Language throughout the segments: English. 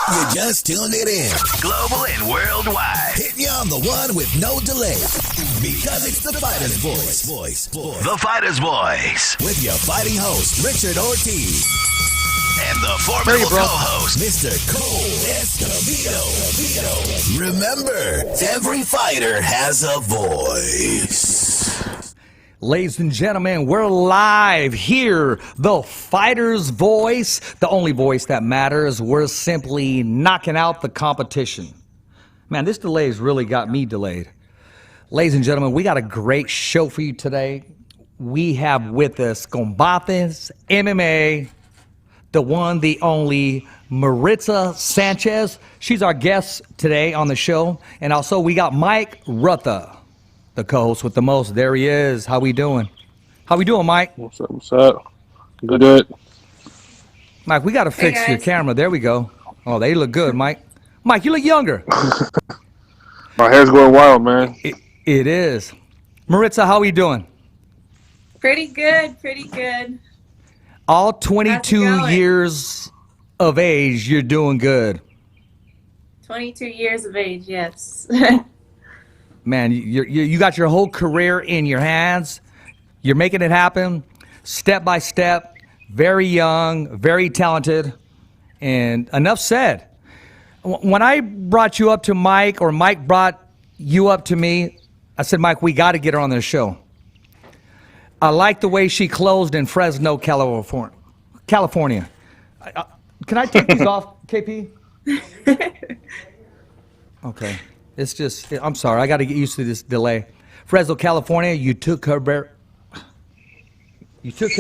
You just tuned it in. Global and worldwide. Hitting you on the one with no delay. Because it's the Fighter's Voice. The Fighter's Voice. With your fighting host, Richard Ortiz. And the formidable co-host, Mr. Cole Escovedo. Remember, every fighter has a voice. Ladies and gentlemen, we're live here. The Fighter's Voice, the only voice that matters. We're simply knocking out the competition. Man, this delay has really got me delayed. Ladies and gentlemen, we got a great show for you today. We have with us Combate MMA, the one, the only Maritza Sanchez. She's our guest today on the show. And also we got Mike Rutha, the co-host with the most. There he is. How we doing? How we doing, Mike? What's up? Good. Mike, we got to fix your camera. There we go. Oh, they look good, Mike. Mike, you look younger. My hair's going wild, man. It is. Maritza, how are you doing? Pretty good. All 22 years of age, you're doing good. 22 years of age, yes. Man, you got your whole career in your hands. You're making it happen step by step. Very young, very talented. And enough said. When I brought you up to Mike, or Mike brought you up to me, I said, Mike, we got to get her on this show. I like the way she closed in Fresno, California. Can I take these off, KP? Okay. It's just, I'm sorry, I got to get used to this delay. Fresno, California, you took care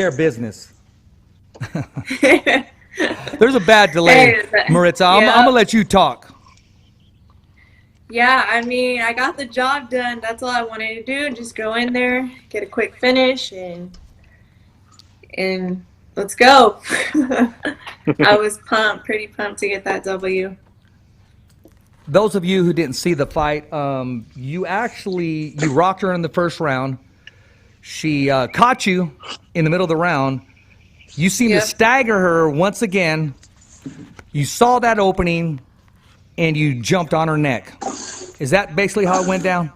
of business. There's a bad delay, Maritza. I'm going to let you talk. Yeah, I mean, I got the job done. That's all I wanted to do. Just go in there, get a quick finish, and let's go. I was pretty pumped to get that W. Those of you who didn't see the fight, you rocked her in the first round. She caught you in the middle of the round. You seemed to stagger her once again. You saw that opening, and you jumped on her neck. Is that basically how it went down?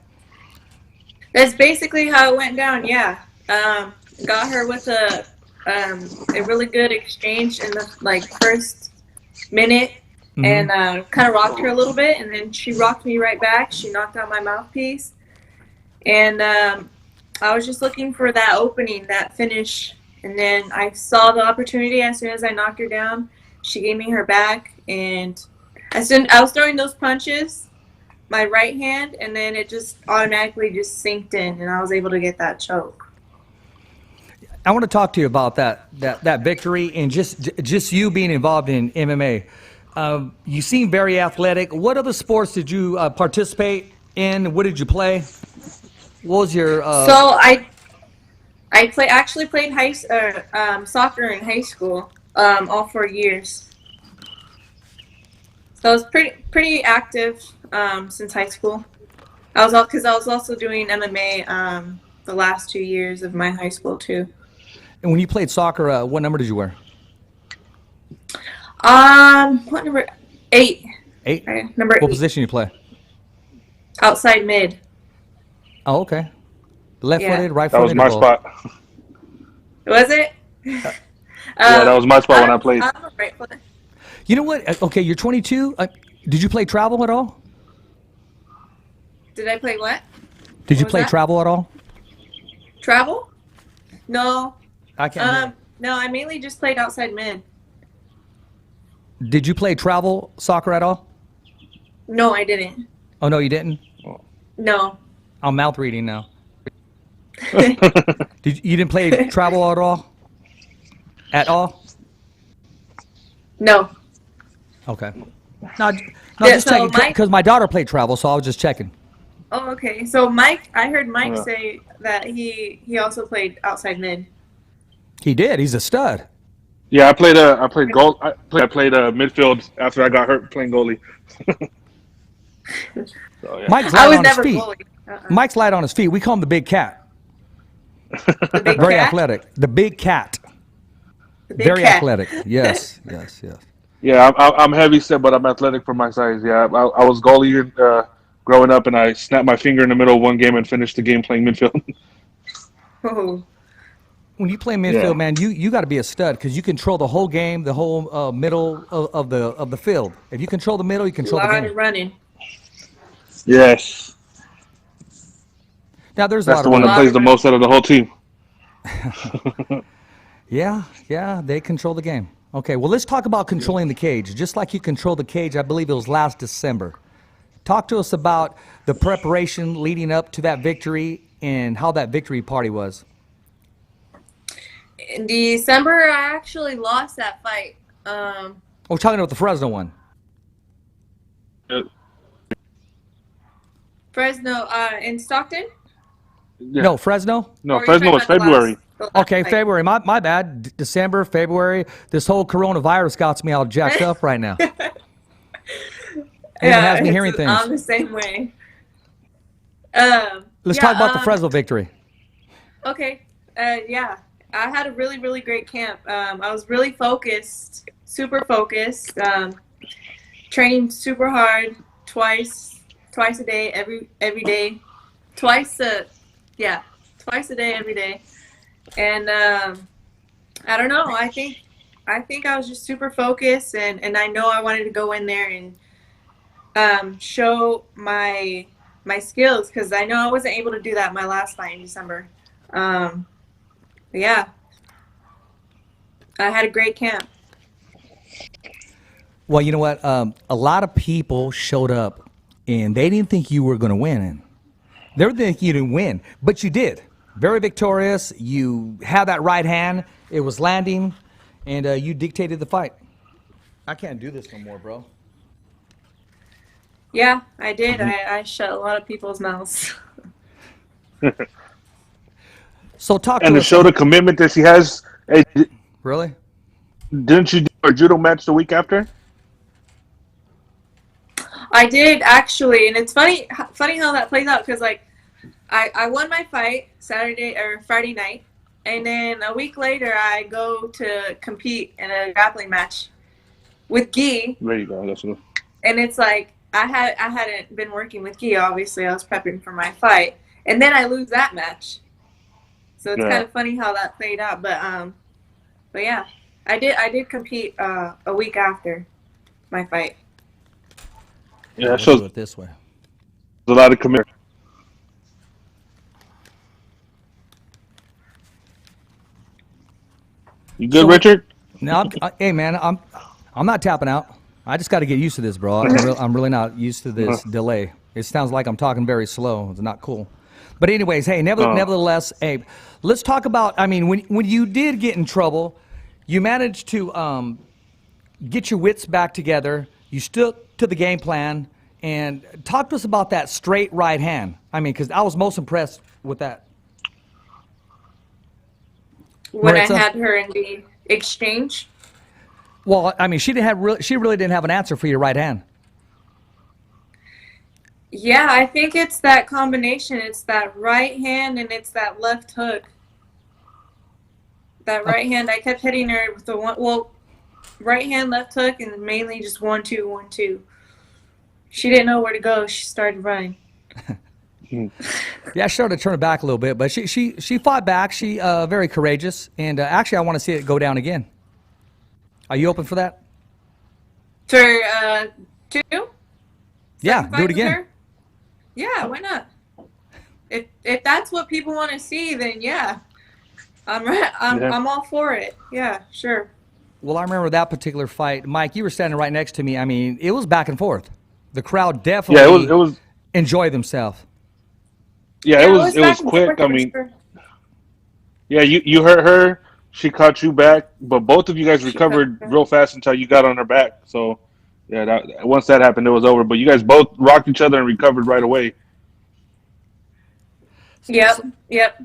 That's basically how it went down, yeah. Got her with a really good exchange in the first minute. Mm-hmm. And kind of rocked her a little bit, and then she rocked me right back. She knocked out my mouthpiece. And I was just looking for that opening, that finish. And then I saw the opportunity as soon as I knocked her down. She gave me her back, and I was throwing those punches, my right hand, and then it just automatically just synced in, and I was able to get that choke. I want to talk to you about that victory and just you being involved in MMA. You seem very athletic. What other sports did you participate in? What did you play? What was your? So I actually played soccer in high school, all 4 years. So I was pretty active since high school. I was also doing MMA the last 2 years of my high school too. And when you played soccer, what number did you wear? What number? 8. 8? Right, number 8. What position you play? Outside mid. Oh, okay. Left-footed, right-footed? That was my spot. Was it? Yeah, that was my spot when I played. I'm a right-footed. You know what? Okay, you're 22. Did you play travel at all? Did I play what? Did you play travel at all? Travel? No. I can't. No, I mainly just played outside mid. Did you play travel soccer at all? No, I didn't. Oh, no, you didn't? No. I'm mouth reading now. You didn't play travel at all? At all? No. Okay. No, just so checking because my daughter played travel, so I was just checking. Oh, okay. So I heard Mike say that he also played outside mid. He did. He's a stud. Yeah, I played goal. I played midfield after I got hurt playing goalie. So, yeah. Mike's light on his feet. Mike's light on his feet. We call him the big cat. The big athletic. The big cat. The big Very cat. athletic. Yes. Yeah, I'm heavy set, but I'm athletic for my size. Yeah, I was goalie growing up, and I snapped my finger in the middle of one game and finished the game playing midfield. Oh, When you play midfield, Yeah. man, you got to be a stud because you control the whole game, the whole middle of the field. If you control the middle, you a control the lot game. of running. Yes, Now there's a that's lot the of one that running. plays the most out of the whole team. Yeah, they control the game. Okay, well, let's talk about controlling the cage. Just like you controlled the cage, I believe it was last December. Talk to us about the preparation leading up to that victory and how that victory party was. In December, I actually lost that fight. Oh, we're talking about the Fresno one. Fresno, in Stockton? Yeah. No, Fresno? No, Or are you Fresno talking was about the February. last Okay, fight? February. My bad. December, February. This whole coronavirus got me all jacked up right now. And it has me hearing things. I'm the same way. Let's talk about the Fresno victory. Okay. Yeah. I had a really, really great camp. I was really focused, super focused. Trained super hard, twice a day, every day, twice a day, every day. And I don't know. I think I was just super focused, and I know I wanted to go in there and show my skills because I know I wasn't able to do that in my last fight in December. But yeah, I had a great camp. Well, you know what? A lot of people showed up, and they didn't think you were going to win. They were thinking you didn't win, but you did. Very victorious. You had that right hand. It was landing, and you dictated the fight. I can't do this no more, bro. Yeah, I did. I shut a lot of people's mouths. So talk And to to us. show the commitment that she has, hey, Really? didn't you do a judo match the week after? I did actually, and it's funny how that plays out because like I won my fight Saturday or Friday night, and then a week later I go to compete in a grappling match with Guy, There you go. That's what. and it's like I hadn't been working with Guy. Obviously, I was prepping for my fight, and then I lose that match. So it's Yeah. kind of funny how that played out, but yeah, I did compete a week after my fight. Yeah, We'll that shows do it this way. a lot of commitment. You good, So- Richard? Now, hey man, I'm not tapping out. I just got to get used to this, bro. I'm really not used to this delay. It sounds like I'm talking very slow. It's not cool. But anyways, hey, nevertheless, hey, let's talk about. I mean, when you did get in trouble, you managed to get your wits back together. You stuck to the game plan, and talk to us about that straight right hand. I mean, because I was most impressed with that. When Maritza? I had her in the exchange. Well, I mean, she really didn't have an answer for your right hand. Yeah, I think it's that combination. It's that right hand and it's that left hook. That right hand, I kept hitting her with the right hand, left hook, and mainly just 1-2, 1-2. She didn't know where to go. She started running. Yeah, she started to turn it back a little bit, but she fought back. She very courageous, and actually, I want to see it go down again. Are you open for that? For 2? Yeah, Second do fight it with again. her? Yeah, why not? If that's what people want to see, then yeah, I'm all for it. Yeah, sure. Well, I remember that particular fight, Mike. You were standing right next to me. I mean, it was back and forth. The crowd definitely Yeah, it was. enjoyed themselves. Yeah, it was back and quick. forth I for mean, sure. yeah, you hurt her. She caught you back, but both of you guys recovered caught her. real fast until you got on her back. So, yeah, once that happened, it was over. But you guys both rocked each other and recovered right away. Yep.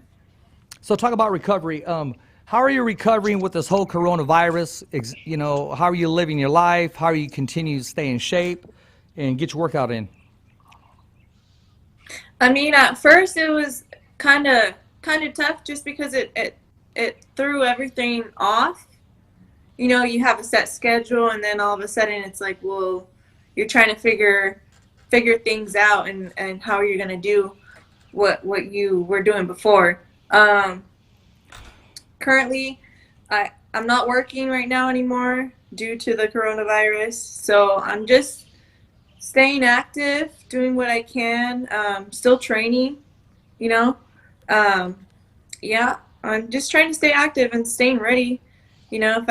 So talk about recovery. How are you recovering with this whole coronavirus? You know, how are you living your life? How are you continue to stay in shape and get your workout in? I mean, at first it was kind of tough just because it threw everything off, you know, you have a set schedule, and then all of a sudden it's like, well, you're trying to figure things out and how you're gonna do what you were doing before. Currently, I'm not working right now anymore due to the coronavirus, so I'm just staying active, doing what I can, still training, you know. Yeah, I'm just trying to stay active and staying ready, you know,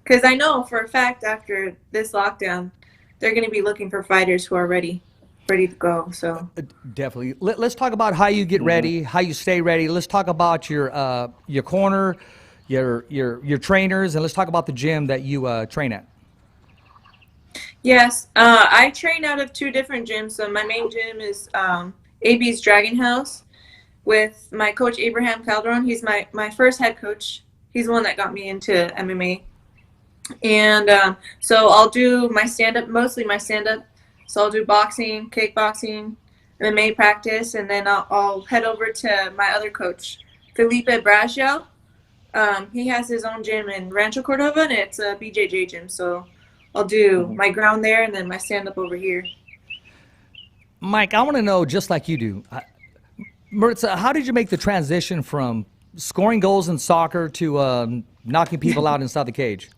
because I know for a fact after this lockdown, they're going to be looking for fighters who are ready to go. So Definitely. Let's talk about how you get ready, how you stay ready. Let's talk about your corner, your trainers, and let's talk about the gym that you train at. yes, I train out of 2 different gyms. So my main gym is AB's Dragon House with my coach Abraham Calderon. He's my first head coach. He's the one that got me into MMA. And so I'll do my stand-up, mostly my stand-up. So I'll do boxing, kickboxing, MMA practice, and then I'll head over to my other coach, Felipe Brasio. He has his own gym in Rancho Cordova, and it's a BJJ gym. So I'll do my ground there and then my stand-up over here. Mike, I want to know, just like you do, Maritza, how did you make the transition from scoring goals in soccer to knocking people out inside the cage?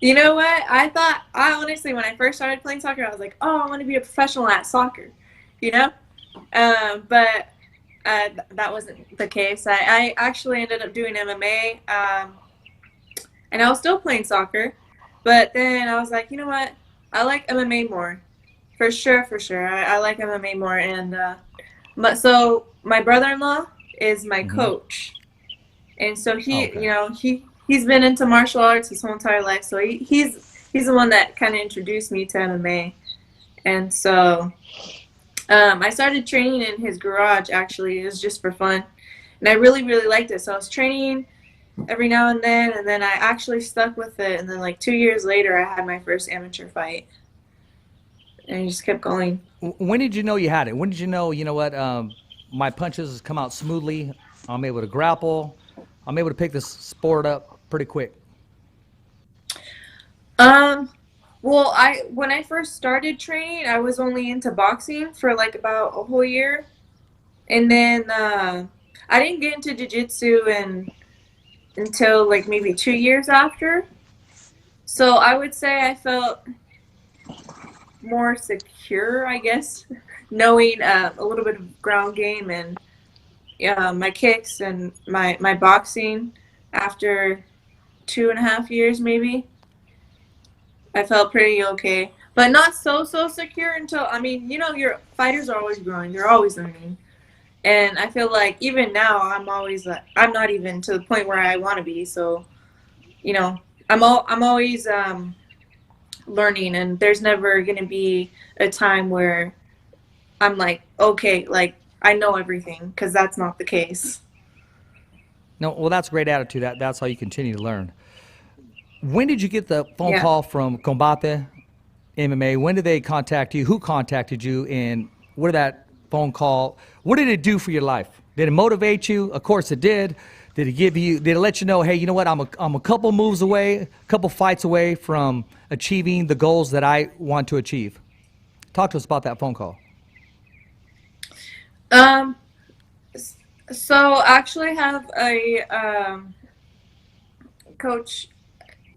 You know what? I honestly, when I first started playing soccer, I was like, oh, I want to be a professional at soccer, you know? But that wasn't the case. I actually ended up doing MMA, and I was still playing soccer. But then I was like, you know what? I like MMA more. For sure. I like MMA more. And so my brother-in-law is my coach. And so you know, he's been into martial arts his whole entire life, so he's the one that kind of introduced me to MMA. And so I started training in his garage. Actually, it was just for fun, and I really liked it. So I was training every now and then I actually stuck with it. And then like 2 years later, I had my first amateur fight, and I just kept going. When did you know you had it? When did you know what, my punches come out smoothly, I'm able to grapple, I'm able to pick this sport up pretty quick? Well, when I first started training, I was only into boxing for like about a whole year. And then I didn't get into jiu-jitsu until like maybe 2 years after. So I would say I felt more secure, I guess, knowing a little bit of ground game and my kicks and my boxing. After 2.5 years, maybe, I felt pretty okay, but not so secure until, I mean, you know, your fighters are always growing, they're always learning, and I feel like even now I'm always like, I'm not even to the point where I want to be. So, you know, I'm always learning, and there's never gonna be a time where I'm like, okay, like I know everything, because that's not the case. No, well, that's a great attitude. That's how you continue to learn. When did you get the phone call from Combate MMA? When did they contact you? Who contacted you? And what did that phone call, what did it do for your life? Did it motivate you? Of course it did. Did it let you know, hey, you know what, I'm a couple moves away, a couple fights away from achieving the goals that I want to achieve? Talk to us about that phone call. So I actually have a coach,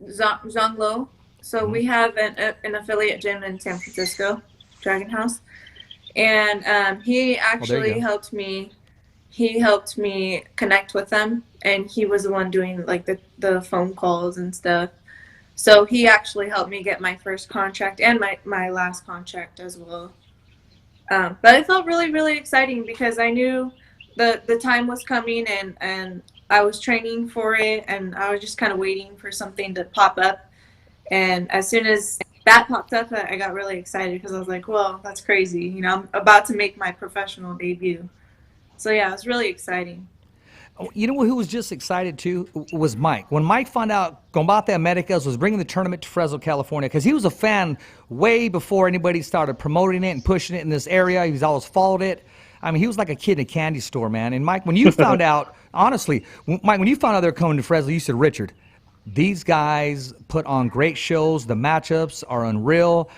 Zhang Lo. So we have an affiliate gym in San Francisco, Dragon House, and he actually helped me. He helped me connect with them, and he was the one doing like the phone calls and stuff. So he actually helped me get my first contract and my last contract as well. But it felt really exciting because I knew the time was coming, and I was training for it, and I was just kind of waiting for something to pop up. And as soon as that popped up, I got really excited because I was like, well, that's crazy. You know, I'm about to make my professional debut. So yeah, it was really exciting. You know who was just excited too? Was Mike. When Mike found out Combate Americas was bringing the tournament to Fresno, California, because he was a fan way before anybody started promoting it and pushing it in this area. He's always followed it. I mean, he was like a kid in a candy store, man. And Mike, when you found out, honestly, Mike, when you found out they were coming to Fresno, you said, Richard, These guys put on great shows. The matchups are unreal.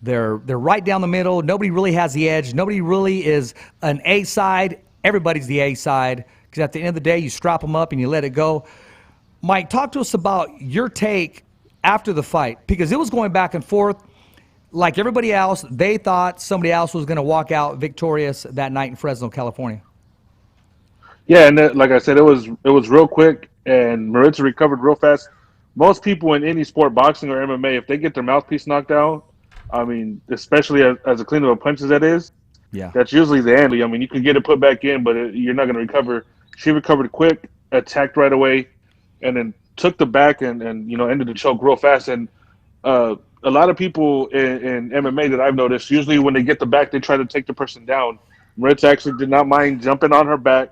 They're right down the middle. Nobody really has the edge. Nobody really is an A side. Everybody's the A side, because at the end of the day, you strap them up and you let it go. Mike, talk to us about your take after the fight, because it was going back and forth. Like everybody else, they thought somebody else was going to walk out victorious that night in Fresno, California. Yeah, and like I said, it was real quick, and Maritza recovered real fast. Most people in any sport, boxing or MMA, if they get their mouthpiece knocked out, I mean, especially as a clean of a punch as that is, Yeah. that's usually the end. I mean, you can get it put back in, but you're not going to recover. She recovered quick, attacked right away, and then took the back and ended the choke real fast. And a lot of people in MMA that I've noticed, usually when they get the back, they try to take the person down. Maritza actually did not mind jumping on her back,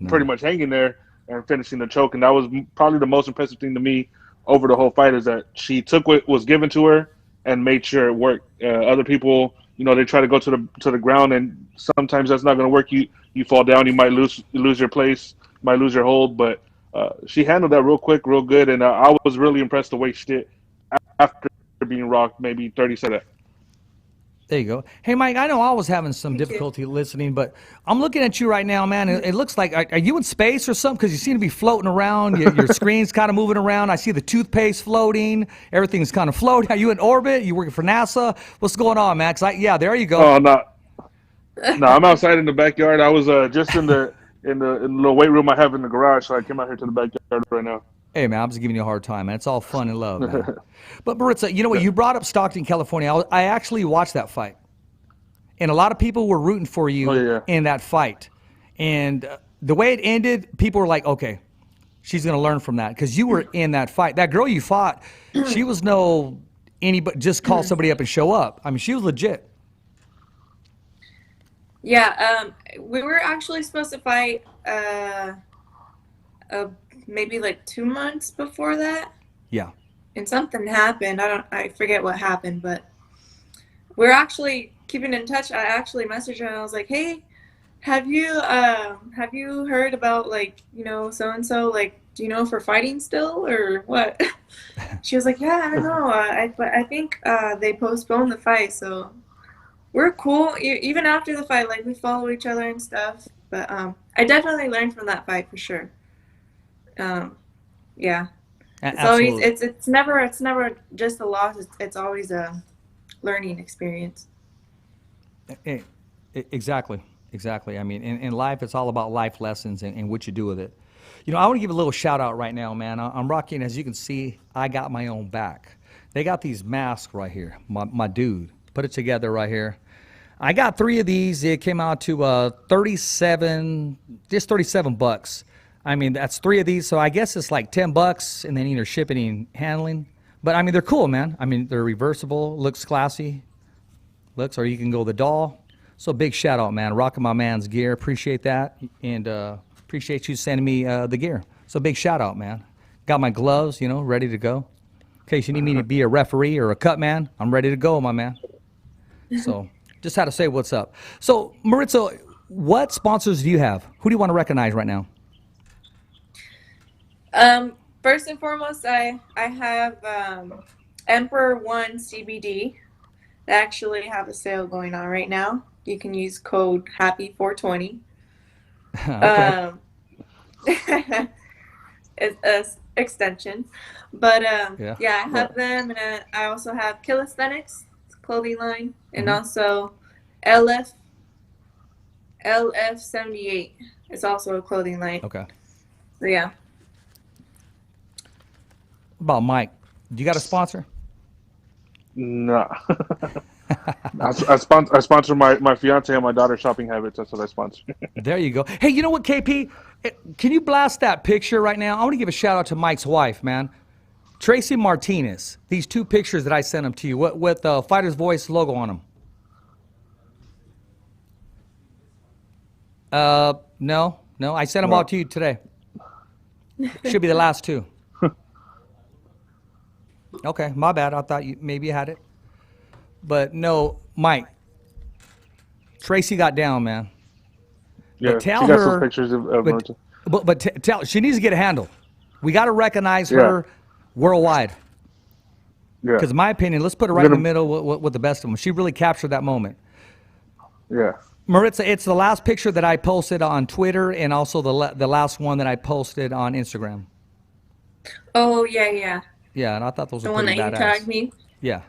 pretty much hanging there and finishing the choke. And that was probably the most impressive thing to me over the whole fight, is that she took what was given to her and made sure it worked. Other people, they try to go to the ground, and sometimes that's not going to work. You fall down, you might lose your place, might lose your hold. But she handled that real quick, real good, and I was really impressed the way she did after being rocked maybe 30 seconds. There you go. Hey, Mike, I know I was having some difficulty listening, but I'm looking at you right now, man. It looks like, are you in space or something? Because you seem to be floating around. Your screen's kind of moving around. I see the toothpaste floating. Everything's kind of floating. Are you in orbit? You working for NASA? What's going on, man? Yeah, there you go. Oh, no, I'm outside in the backyard. I was just in the little weight room I have in the garage, so I came out here to the backyard right now. Hey, man, I'm just giving you a hard time, man. It's all fun and love, man. But, Maritza, you know what? You brought up Stockton, California. I actually watched that fight. And a lot of people were rooting for you in that fight. And the way it ended, people were like, okay, she's going to learn from that. Because you were in that fight. That girl you fought, she was anybody, just call somebody up and show up. I mean, she was legit. Yeah, we were actually supposed to fight maybe like 2 months before that. Yeah. And something happened. I forget what happened, but we're actually keeping in touch. I actually messaged her and I was like, hey, have you heard about, like, so and so, like, do you know if we're fighting still or what? She was like, yeah, I don't know. But I think they postponed the fight, so we're cool. Even after the fight, like, we follow each other and stuff. But I definitely learned from that fight for sure. Yeah. It's always it's never just a loss. It's always a learning experience. Exactly. I mean, in life, it's all about life lessons and what you do with it. I want to give a little shout out right now, man. I'm rocking, as you can see, I got my own back. They got these masks right here. My dude put it together right here. I got 3 of these. It came out to $37 bucks. I mean, that's 3 of these, so I guess it's like $10, and then either shipping and handling. But I mean, they're cool, man. I mean, they're reversible, looks classy, or you can go the doll. So big shout out, man. Rocking my man's gear. Appreciate that, and appreciate you sending me the gear. So big shout out, man. Got my gloves, ready to go. In case you need me to be a referee or a cut man, I'm ready to go, my man. So just had to say what's up. So Maritza, what sponsors do you have? Who do you want to recognize right now? First and foremost, I have Emperor One CBD. They actually have a sale going on right now. You can use code HAPPY420. It's an extension, but yeah, I have them, and I also have Calisthenics clothing line, and also LF78. It's also a clothing line. Okay. So yeah. About Mike, do you got a sponsor? No. I sponsor my fiance and my daughter's shopping habits. That's what I sponsor. There you go. Hey, you know what, KP? Can you blast that picture right now? I want to give a shout out to Mike's wife, man. Tracy Martinez. These 2 pictures that I sent him to you with the Fighter's Voice logo on them. No. I sent them all to you today. Should be the last 2. Okay, my bad. I thought maybe you had it. But no, Mike. Tracy got down, man. Yeah, but tell she got her, some pictures of Maritza. But tell she needs to get a handle. We got to recognize her worldwide. Yeah. Because in my opinion, let's put her right in the middle with the best of them. She really captured that moment. Yeah. Maritza, it's the last picture that I posted on Twitter and also the last one that I posted on Instagram. Oh, yeah. Yeah, and I thought those The were one pretty that you badass. tagged me. Yeah.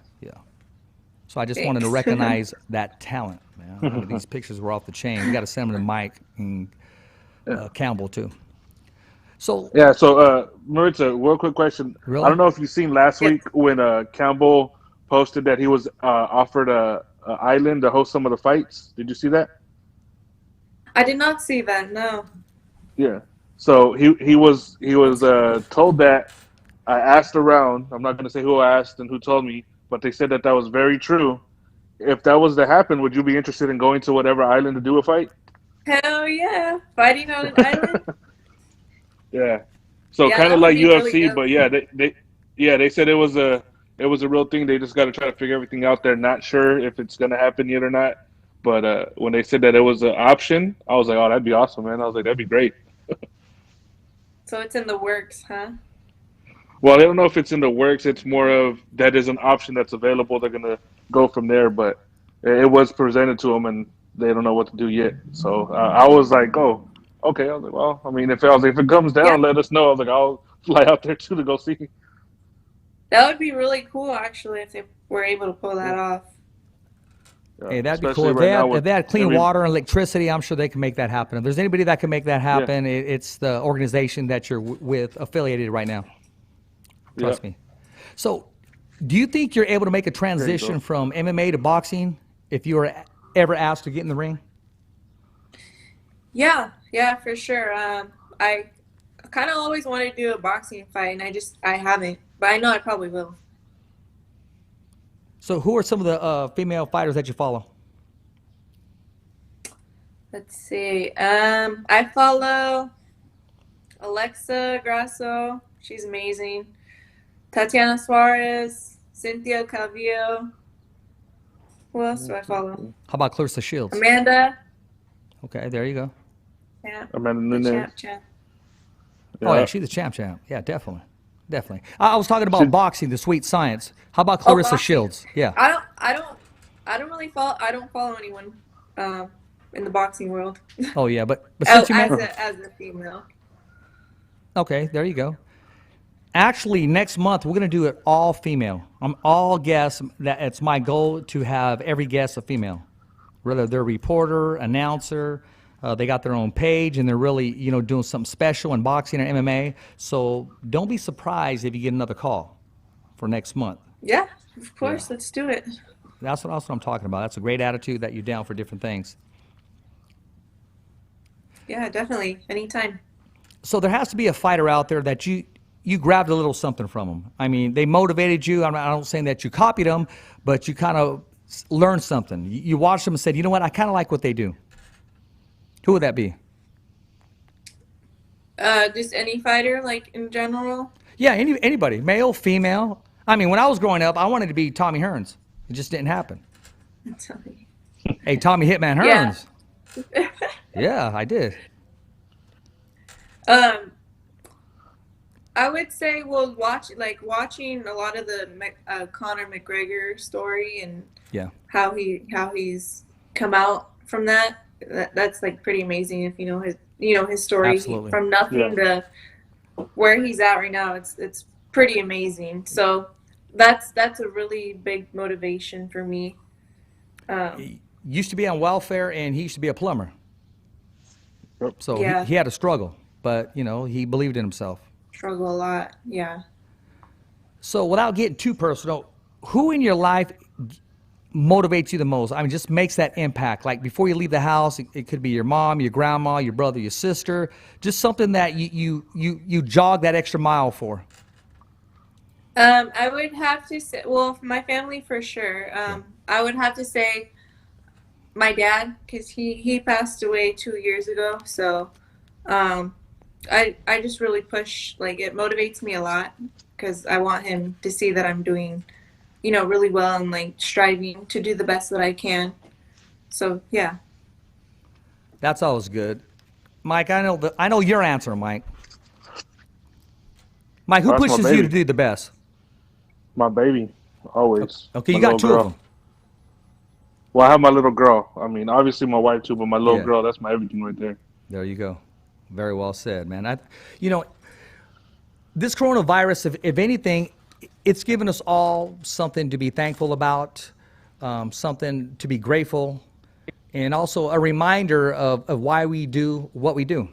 So I just wanted to Thanks. recognize that talent, man. These pictures were off the chain. We got to send them to Mike and Campbell too. So Yeah. So, Maritza, real quick question. Really? I don't know if you've seen last Yep. week when Campbell posted that he was offered a island to host some of the fights. Did you see that? I did not see that. No. Yeah. So he was told that. I asked around. I'm not going to say who I asked and who told me, but they said that was very true. If that was to happen, would you be interested in going to whatever island to do a fight? Hell yeah! Fighting on an island. Yeah. So Yeah, kind that of would like be really UFC, dope. but yeah, they said it was a real thing. They just got to try to figure everything out. They're not sure if it's going to happen yet or not. But when they said that it was an option, I was like, oh, that'd be awesome, man. I was like, that'd be great. So it's in the works, huh? Well, I don't know if it's in the works. It's more of that is an option that's available. They're gonna go from there, but it was presented to them, and they don't know what to do yet. So I was like, "Oh, okay." I was like, "Well, I mean, if it comes down, Yeah. let us know." I was like, "I'll fly out there too to go see." That would be really cool, actually, if they were able to pull that off. hey, that'd be Especially cool. right now If with they had clean every- water and electricity, I'm sure they can make that happen. If there's anybody that can make that happen, it's the organization that you're with, affiliated right now. Trust me. So, do you think you're able to make a transition from MMA to boxing if you were ever asked to get in the ring? Yeah, for sure. I kind of always wanted to do a boxing fight, and I haven't, but I know I probably will. So, who are some of the female fighters that you follow? Let's see. I follow Alexa Grasso. She's amazing. Tatiana Suarez, Cynthia Calvillo. Who else do I follow? How about Clarissa Shields? Amanda. Okay, there you go. Yeah. Amanda The Nunes. champ. Oh yeah, she's the champ. Yeah, definitely. I was talking about boxing, the sweet science. How about Clarissa boxing. Shields? Yeah. I don't really follow. I don't follow anyone in the boxing world. Oh yeah, but Oh, since you mentioned, as a female. okay, there you go. Actually, next month we're gonna do it all female. I'm all guests. It's my goal to have every guest a female, whether they're a reporter, announcer. They got their own page and they're really doing something special in boxing or MMA. So don't be surprised if you get another call for next month. Yeah, of course. Let's do it. That's what I'm talking about. That's a great attitude that you're down for different things. Yeah, definitely. Anytime. So there has to be a fighter out there that you grabbed a little something from them. I mean, they motivated you. I don't saying that you copied them, but you kind of learned something. You watched them and said, you know what, I kind of like what they do. Who would that be? Just any fighter, like in general. Yeah, anybody, male, female. I mean, when I was growing up, I wanted to be Tommy Hearns. It just didn't happen. Hey, Tommy Hitman Hearns. Yeah. Yeah, I did. I would say, well, watching a lot of the Conor McGregor story and how he's come out from that. That's like pretty amazing if you know his story. Absolutely. From nothing to where he's at right now. It's pretty amazing. So that's a really big motivation for me. He used to be on welfare and he used to be a plumber. So Yeah. he had a struggle, but he believed in himself. Struggle a lot. Yeah. So without getting too personal, who in your life motivates you the most? I mean, just makes that impact. Like before you leave the house, it could be your mom, your grandma, your brother, your sister. Just something that you jog that extra mile for. I would have to say, well, for my family for sure. I would have to say my dad, because he passed away 2 years ago. So I just really push, like it motivates me a lot because I want him to see that I'm doing really well and like striving to do the best that I can. So yeah. That's always good. Mike, I know your answer, Mike. Mike, who That's my pushes you baby. to do the best? My baby, always. Okay, you My got two little of girl. them. Well, I have my little girl. I mean, obviously my wife too, but my little Yeah. girl, that's my everything right there. There you go. Very well said, man. You know, this coronavirus, if anything, it's given us all something to be thankful about, something to be grateful, and also a reminder of why we do what we do.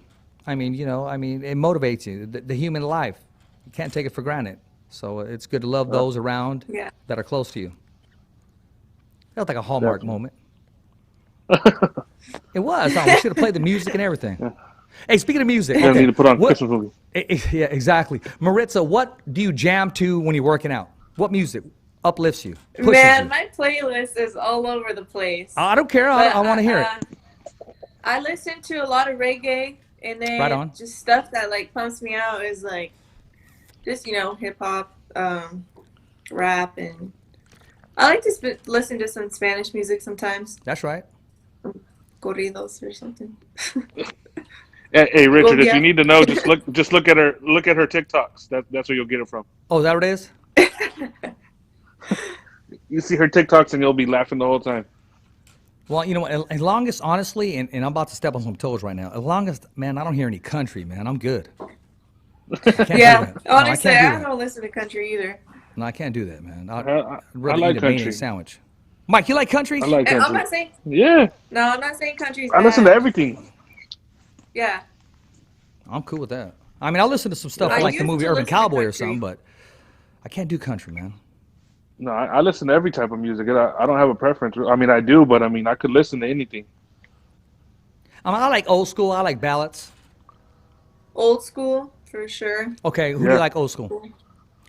I mean, it motivates you, the human life. You can't take it for granted. So it's good to love those around Yeah. that are close to you. Felt like a Hallmark Definitely. moment. It was. We should have played the music and everything. Hey, speaking of music, You're gonna okay, need to put on what- Christmas movie. Yeah, exactly. Maritza, what do you jam to when you're working out? What music uplifts you, pushes Man, you? my playlist is all over the place. I don't care. I want to hear it. I listen to a lot of reggae, and then Right on. just stuff that like pumps me out is like just hip hop, rap, and I like to listen to some Spanish music sometimes, That's right. corridos or something. Hey, Richard, if yeah. you need to know, just look at her TikToks. That's where you'll get it from. Oh, is that what it is? You see her TikToks and you'll be laughing the whole time. Well, as long as, honestly, and I'm about to step on some toes right now, as long as, man, I don't hear any country, man, I'm good. I can't do Yeah, that. No, honestly, I I can't do don't listen to country either. that. No, I can't do that, man. I I'd rather like eat a mayonnaise country. sandwich. Mike, you like country? I like And I'm country. not saying Yeah, I'm not saying country's I listen to bad. everything. Yeah, I'm cool with that. I mean, I'll listen to some stuff I like the used movie to Urban listen to Cowboy or country. something, but I can't do country, man. No, I listen to every type of music. I don't have a preference. I mean, I do, but I mean, I could listen to anything. I like old school. I like ballads. old school for sure. Okay, who do Yeah. you like old school?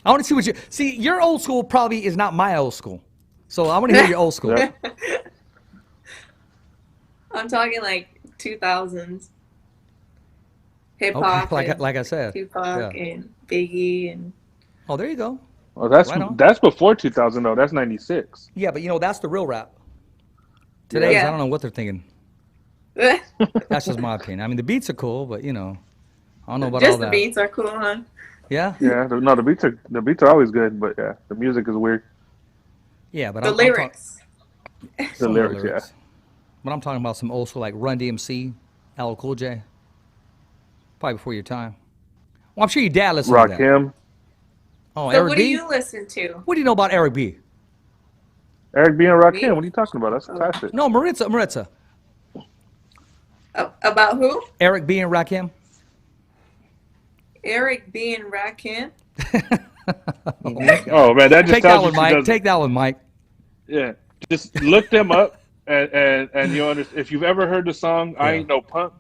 I want to see what you see. Your old school probably is not my old school, so I want to hear your old school. Yeah. I'm talking like 2000s hip hop, Okay, and like I said. Tupac Yeah. and Biggie and Oh, there you go. Well, that's Right on. that's before 2000 though. That's 96. Yeah, but that's the real rap. Today's, Yeah. I don't know what they're thinking. That's just my opinion. I mean, the beats are cool, but I don't know about all just the that. beats are cool, huh? Yeah, Yeah, no, the beats are always good, but yeah, the music is weird. yeah, but The I'm talking- lyrics. some The of lyrics, yeah. But I'm talking about some old school like Run DMC, LL Cool J. Probably before your time. Well, I'm sure your dad listened to that. Rakim, Oh, So Eric what B. do you listen to? What do you know about Eric B? Eric B and Me? Rakim. What are you talking about? That's a classic. No, Maritza. About who? Eric B and Rakim. Eric B. and Rakim. Oh man, that just Take that tells you one, she Mike. doesn't- Take that one, Mike. Yeah, just look them up, and you'll understand. If you've ever heard the song "I Yeah. Ain't No Punk,"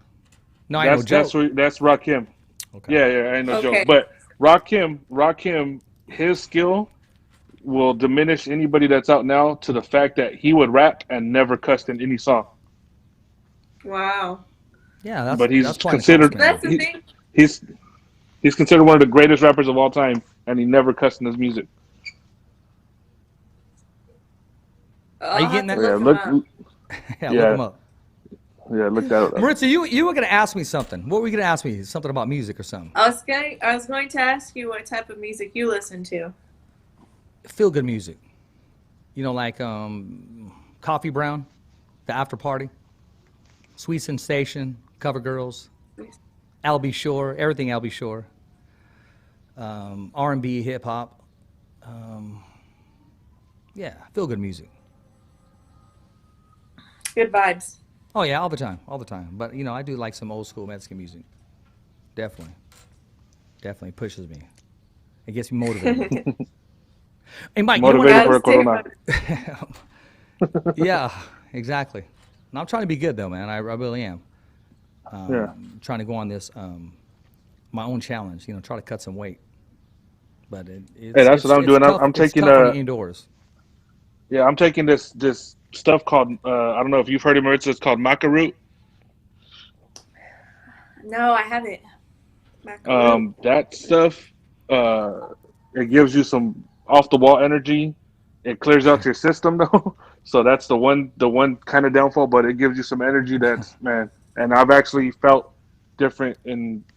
No, I know Joe. that's Rakim. Okay. Yeah, I ain't no Okay. joke. But Rakim, his skill will diminish anybody that's out now to the fact that he would rap and never cussed in any song. Wow. Yeah, that's But he's that's quite an considered- accomplishment. That's the He- thing. He's considered one of the greatest rappers of all time, and he never cussed in his music. I'll you have getting to that? Yeah, look look, him up. Yeah, yeah. look him up. look that up. Maritza, you were going to ask me something. What were you going to ask me? Something about music or something? I was going to ask you what type of music you listen to. Feel good music. Like Coffee Brown, The After Party, Sweet Sensation, Cover Girls, Albie Shore, everything Albie Shore, R&B, hip hop. Yeah, feel good music. Good vibes. Oh yeah, all the time. But I do like some old school Mexican music. Definitely pushes me. It gets me motivated. Hey Mike, Motivated for a Gotta stay Corona. yeah, exactly. And I'm trying to be good though, man. I really am. Yeah. Trying to go on this my own challenge. Try to cut some weight. But that's what I'm doing. Tough. I'm It's taking tough when you're indoors. Yeah, I'm taking this stuff called I don't know if you've heard of Maritza. It's called maca root. No, I haven't. Macaroon. That stuff it gives you some off the wall energy. It clears out your system though. So that's the one kind of downfall, but it gives you some energy that's man. And I've actually felt different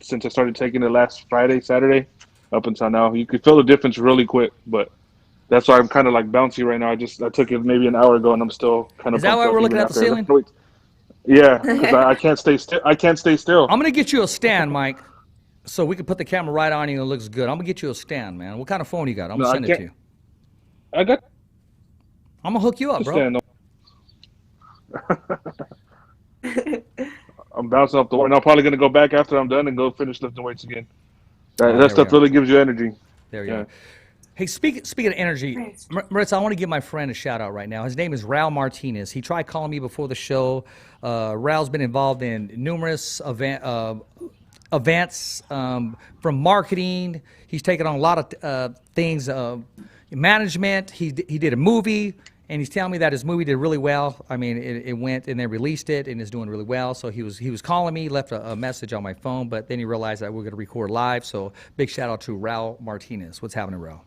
since I started taking it last Friday, Saturday. up until now. You could feel the difference really quick, but that's why I'm kind of like bouncy right now. I took it maybe an hour ago, and I'm still kind of. Is that why we're looking at the ceiling? Yeah, because I can't stay still. I can't stay still. I'm gonna get you a stand, Mike, so we can put the camera right on you and it looks good. I'm gonna get you a stand, man. What kind of phone you got? I'm gonna send it to you. I got. I'm gonna hook you up, bro. I'm bouncing off the wall, and I'm probably gonna go back after I'm done and go finish lifting weights again. That there stuff really gives you energy. There you go. Hey, speaking of energy, Maritza, I want to give my friend a shout out right now. His name is Raul Martinez. He tried calling me before the show. Raul's been involved in numerous events from marketing. He's taken on a lot of things, management. He did a movie, and he's telling me that his movie did really well. I mean, it went and they released it, and it's doing really well. So he was calling me, left a message on my phone, but then he realized that we're going to record live. So big shout out to Raul Martinez. What's happening, Raul?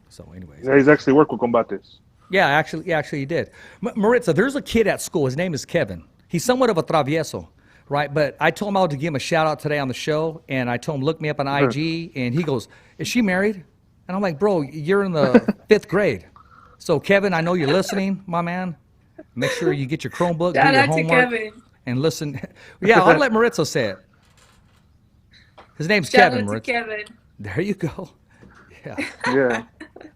So anyways. Yeah, he's actually worked with Combate. Yeah, actually he did. Maritza, there's a kid at school. His name is Kevin. He's somewhat of a travieso, right? But I told him I would give him a shout out today on the show, and I told him, look me up on IG, and he goes, is she married? And I'm like, bro, you're in the 5th grade. So Kevin, I know you're listening, my man. Make sure you get your Chromebook, do your homework, and listen. Yeah, I'll let Maritza say it. His name's Kevin, Maritza. Kevin. There you go. Yeah. Yeah.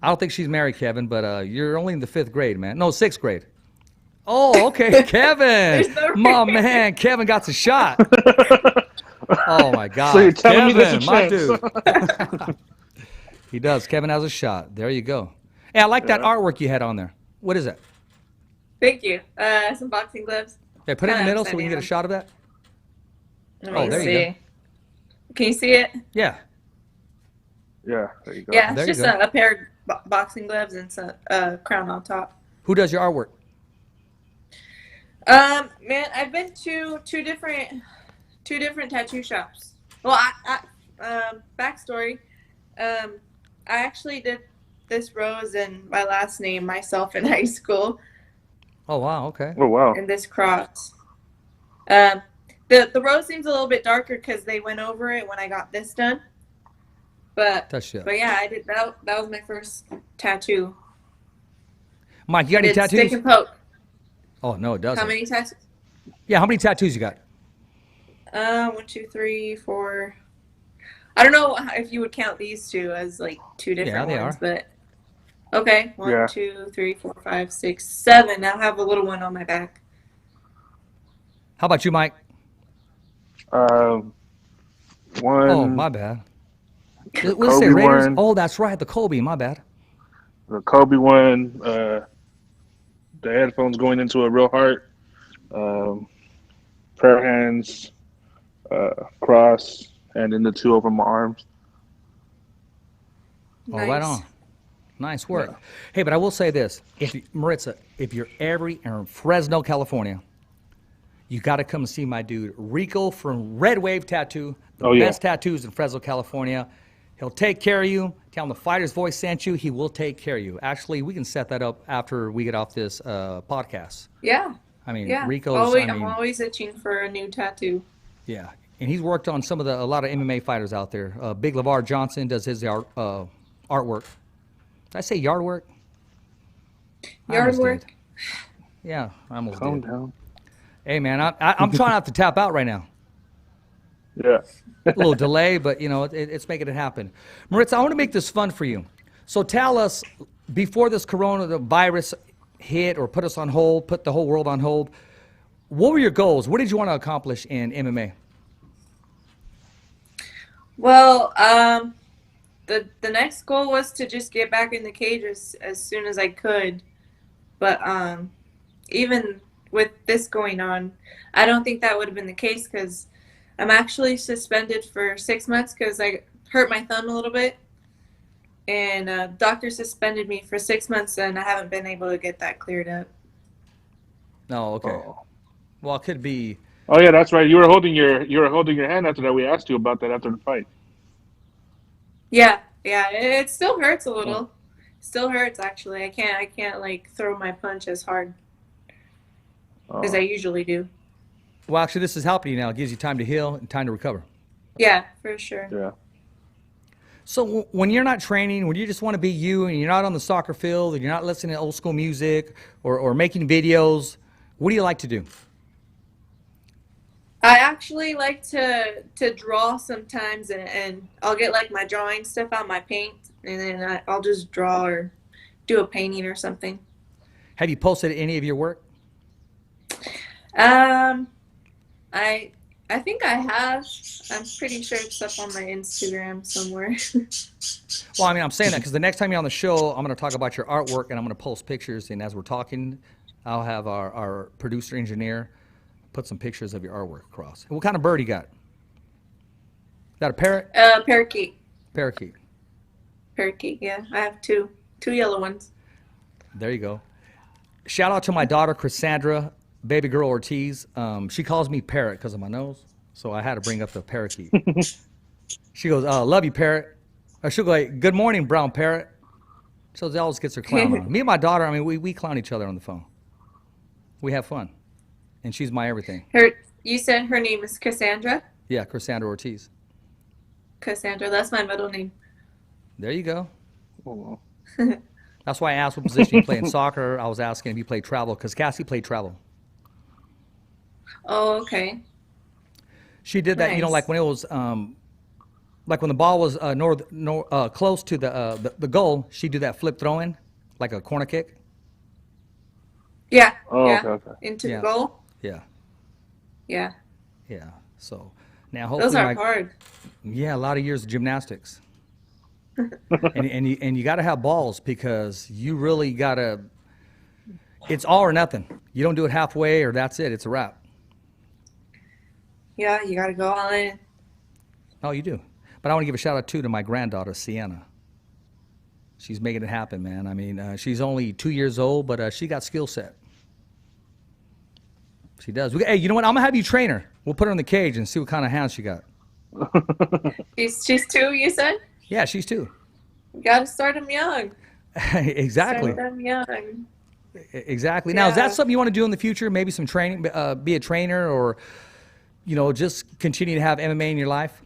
I don't think she's married, Kevin, but you're only in the 5th grade, man. No, 6th grade. Oh, okay, Kevin. My man, Kevin got the shot. Oh, my God. So you're telling Kevin, me my there's a dude. He does. Kevin has a shot. There you go. Hey, I like that artwork you had on there. What is that? Thank you. Some boxing gloves. Okay, put it in the middle so we can get a shot of that. Let me there see. you go. Can you see it? Yeah. Yeah, there you go. Yeah, There it's you just go. a pair of boxing gloves and some crown on top. Who does your artwork? Man, I've been to two different tattoo shops. Well, backstory. I actually did this rose and my last name myself in high school. Oh, wow, okay. Oh, wow. And this cross. The rose seems a little bit darker because they went over it when I got this done. But yeah, I did that. That was my first tattoo. Mike, you got any tattoos? Stick and poke. Oh, no, it doesn't. How many tattoos? Yeah, how many tattoos you got? 1, 2, 3, 4. I don't know if you would count these two as like two different ones, but okay. 1, 2, 3, 4, 5, 6, 7. Now I have a little one on my back. How about you, Mike? One. Oh, my bad. Let's say Raiders. One. Oh, that's right. The Kobe. My bad. The Kobe one. The headphones going into a real heart. Prayer hands. Cross. And then the 2 over my arms. Oh, right on. Nice work. Yeah. Hey, but I will say this. Maritza, if you're ever in Fresno, California, you got to come and see my dude, Rico from Red Wave Tattoo. The best tattoos in Fresno, California. He'll take care of you. Tell him the Fighter's Voice sent you. He will take care of you. Actually, we can set that up after we get off this podcast. Yeah. I mean, yeah. Rico's. I'm always itching for a new tattoo. Yeah. And he's worked on a lot of MMA fighters out there. Big LeVar Johnson does his artwork. Did I say yard work? Yard work? Yeah, I almost Calm did. down. Hey, man, I'm trying not to tap out right now. Yeah. A little delay, but, you know, it's making it happen. Maritza, I want to make this fun for you. So tell us, before this coronavirus hit or put us on hold, put the whole world on hold, what were your goals? What did you want to accomplish in MMA? Well, the next goal was to just get back in the cage as soon as I could. But even with this going on, I don't think that would have been the case because I'm actually suspended for 6 months because I hurt my thumb a little bit. And doctor suspended me for 6 months, and I haven't been able to get that cleared up. No, okay. Well, it could be. Oh yeah, that's right. You were holding your hand after that. We asked you about that after the fight. Yeah. It still hurts a little. Still hurts actually. I can't like throw my punch as hard as I usually do. Well, actually, this is helping you now. It gives you time to heal and time to recover. Yeah, for sure. Yeah. So when you're not training, when you just want to be you and you're not on the soccer field and you're not listening to old school music or making videos, what do you like to do? I actually like to draw sometimes, and I'll get like my drawing stuff out, my paint, and then I'll just draw or do a painting or something. Have you posted any of your work? I think I have. I'm pretty sure it's up on my Instagram somewhere. Well, I mean, I'm saying that because the next time you're on the show, I'm going to talk about your artwork and I'm going to post pictures. And as we're talking, I'll have our producer engineer put some pictures of your artwork across. What kind of bird you got? Got a parrot? Parakeet. Parakeet. Parakeet, yeah. I have two yellow ones. There you go. Shout out to my daughter, Cassandra, baby girl Ortiz. She calls me Parrot because of my nose, so I had to bring up the parakeet. She goes, love you, Parrot. Or she'll go like, good morning, brown parrot. So she always gets her clown on. Me and my daughter, I mean, we clown each other on the phone. We have fun. And she's my everything. You said her name is Cassandra? Yeah, Cassandra Ortiz. Cassandra, that's my middle name. There you go. Oh, That's why I asked what position you play in soccer. I was asking if you played travel, because Cassie played travel. Oh, okay. She did that, you know, Nice. like when it was, like when the ball was close to the goal, she'd do that flip throw in, like a corner kick. Yeah. Oh, yeah. okay. Into Yeah. the goal? Yeah, Yeah. yeah. So now hopefully, Those are hard. yeah, a lot of years of gymnastics. and you got to have balls because you really got to. It's all or nothing. You don't do it halfway or that's it. It's a wrap. Yeah, you got to go all in. Oh, you do. But I want to give a shout out too to my granddaughter, Sienna. She's making it happen, man. I mean, she's only 2 years old, but she got skill set. She does. Hey, you know what? I'm going to have you train her. We'll put her in the cage and see what kind of hands she got. She's 2, you said? Yeah, she's 2. You got to start them young. Exactly. Start them young. Exactly. Now, is Yeah. that something you want to do in the future? Maybe some training, be a trainer, or, you know, just continue to have MMA in your life?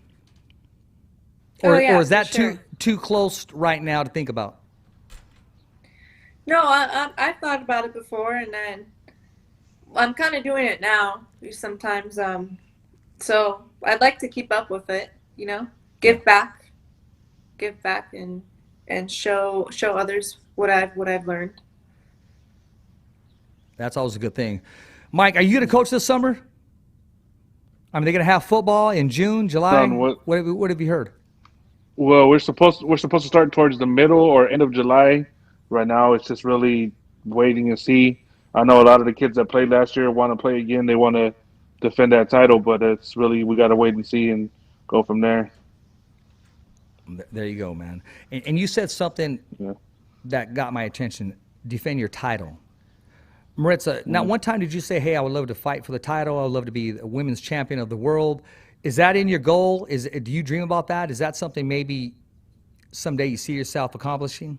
Or, Oh, yeah, or is for that sure. too close right now to think about? No, I've thought about it before, and then I'm kind of doing it now sometimes. So I'd like to keep up with it, you know, give back and show others what I've learned. That's always a good thing. Mike, are you going to coach this summer? I mean, they're going to have football in June, July. Son, What have you heard? Well, we're supposed to start towards the middle or end of July. Right now, it's just really waiting and see. I know a lot of the kids that played last year want to play again. They want to defend that title, but it's really we got to wait and see and go from there. There you go, man. And you said something Yeah. that got my attention. Defend your title. Maritza, now one time did you say, hey, I would love to fight for the title. I would love to be a women's champion of the world. Is that in your goal? Do you dream about that? Is that something maybe someday you see yourself accomplishing?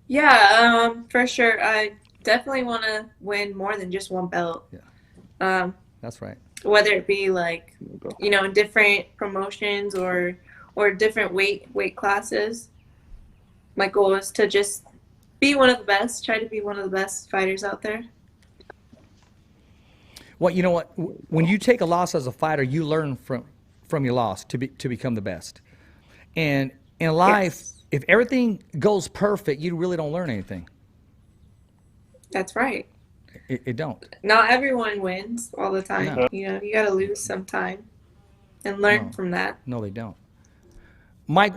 Yeah, for sure. I definitely want to win more than just one belt. Yeah. That's right. Whether it be like, you know, in different promotions or different weight classes. My goal is to just be one of the best, try to be one of the best fighters out there. Well, you know what? When you take a loss as a fighter, you learn from your loss to become the best. And in life, Yes. if everything goes perfect, you really don't learn anything. That's right. It don't. Not everyone wins all the time. No. You know, you got to lose sometime and learn No. from that. No, they don't. Mike,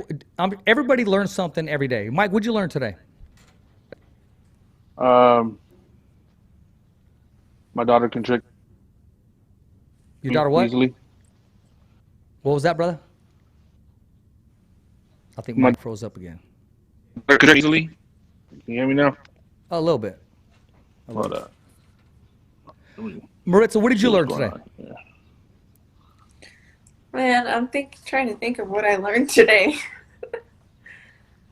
everybody learns something every day. Mike, what'd you learn today? My daughter can trick Your daughter what? easily. What was that, brother? I think My- Mike froze up again. Can trick easily. Can you hear me now? A little bit. Hold up. Maritza, what did you learn What's today? going on? Yeah. Man, I'm trying to think of what I learned today.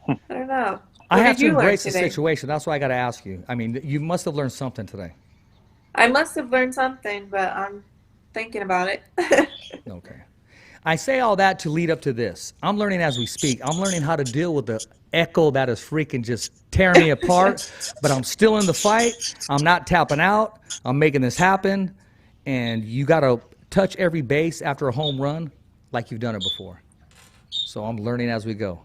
I don't know. I What have did to you learn embrace the today? situation. That's why I got to ask you. I mean, you must have learned something today. I must have learned something, but I'm thinking about it. Okay. I say all that to lead up to this. I'm learning as we speak. I'm learning how to deal with the echo that is freaking just tearing me apart, but I'm still in the fight. I'm not tapping out. I'm making this happen. And you got to touch every base after a home run like you've done it before. So I'm learning as we go.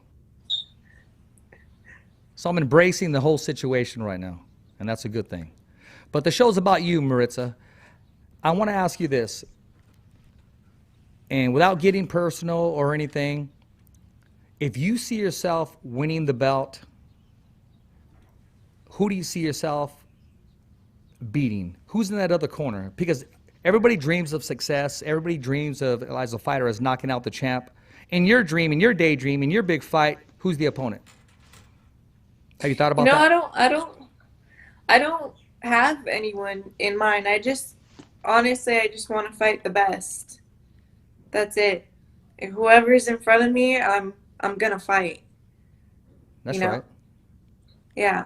So I'm embracing the whole situation right now, and that's a good thing. But the show's about you, Maritza. I want to ask you this, and without getting personal or anything, if you see yourself winning the belt, who do you see yourself beating? Who's in that other corner? Because everybody dreams of success. Everybody dreams of, as a fighter, as knocking out the champ. In your dream, in your daydream, in your big fight, who's the opponent? Have you thought about that? I don't have anyone in mind. Honestly, I just want to fight the best. That's it. If whoever's in front of me, I'm gonna fight. That's right. Yeah.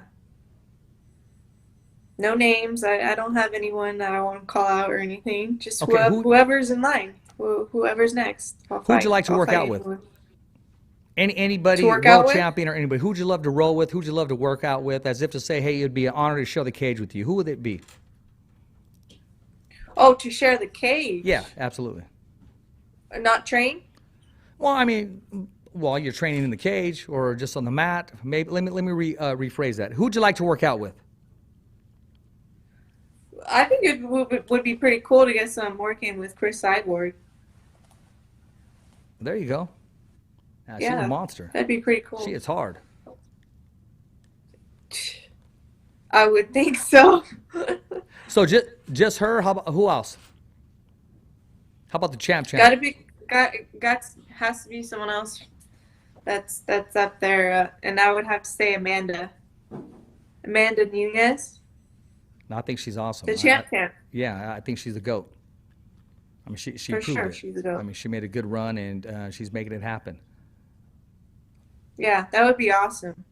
No names. I don't have anyone that I want to call out or anything. Just Okay, whoever's in line. Whoever's next. Who'd you like to work out with? Anybody, world champion or anybody, who'd you love to roll with? Who'd you love to work out with? As if to say, hey, it'd be an honor to share the cage with you. Who would it be? Oh, to share the cage? Yeah, absolutely. Not train? Well, I mean, while you're training in the cage or just on the mat, maybe. Let me rephrase that. Who'd you like to work out with? I think it would be pretty cool to get some working with Chris Cyborg. There you go. She's a monster. That'd be pretty cool. She is hard. I would think so. So just her? How about who else? How about the champ? Has to be someone else that's up there, and I would have to say Amanda Nunes. No, I think she's awesome. The champ. Yeah, I think she's the GOAT. I mean, she For proved sure, it. she's the GOAT. I mean, she made a good run, and she's making it happen. Yeah, that would be awesome.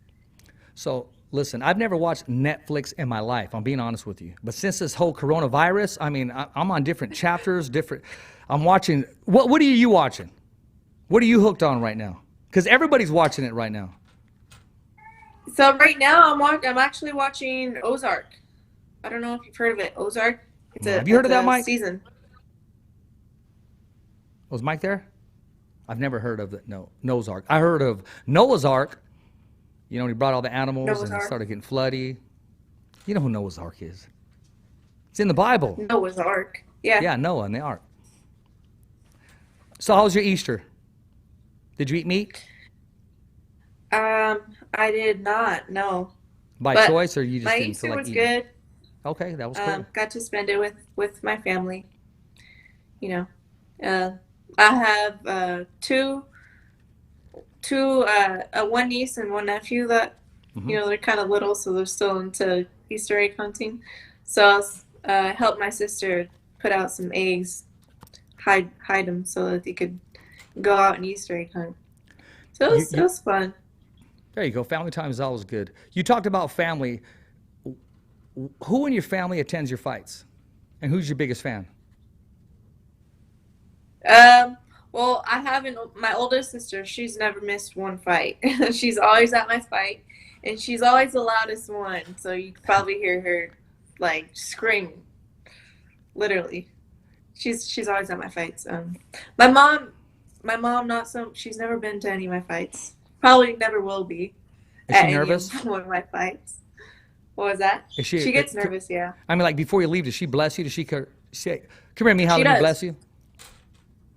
So, listen, I've never watched Netflix in my life. I'm being honest with you. But since this whole coronavirus, I mean, I'm on different chapters, I'm watching. What are you watching? What are you hooked on right now? Because everybody's watching it right now. So right now, I'm actually watching Ozark. I don't know if you've heard of it. Ozark. Have you heard of that, Mike? Season. Was Mike there? I've never heard of it. No, Noah's Ark. I heard of Noah's Ark. You know, when he brought all the animals and it started getting floody. You know who Noah's Ark is? It's in the Bible. Noah's Ark. Yeah. Yeah, Noah and the Ark. So how was your Easter? Did you eat meat? I did not. No. By choice, or you just didn't Easter feel like was eating? good. Okay, that was cool. Got to spend it with my family. You know, I have one niece and one nephew that you know, they're kind of little, so they're still into Easter egg hunting. So I helped my sister put out some eggs, hide them so that they could go out and Easter egg hunt. So it was fun. There you go. Family time is always good. You talked about family. Who in your family attends your fights? And who's your biggest fan? Well, I have my oldest sister. She's never missed one fight. She's always at my fight, and she's always the loudest one. So you could probably hear her like scream, literally. She's always at my fights. My mom, not so. She's never been to any of my fights. Probably never will be. Is she nervous? One of my fights. What was that? She gets nervous. Yeah. I mean, like before you leave, does she bless you? Does she say, "Come here, Mijo, let me bless you"?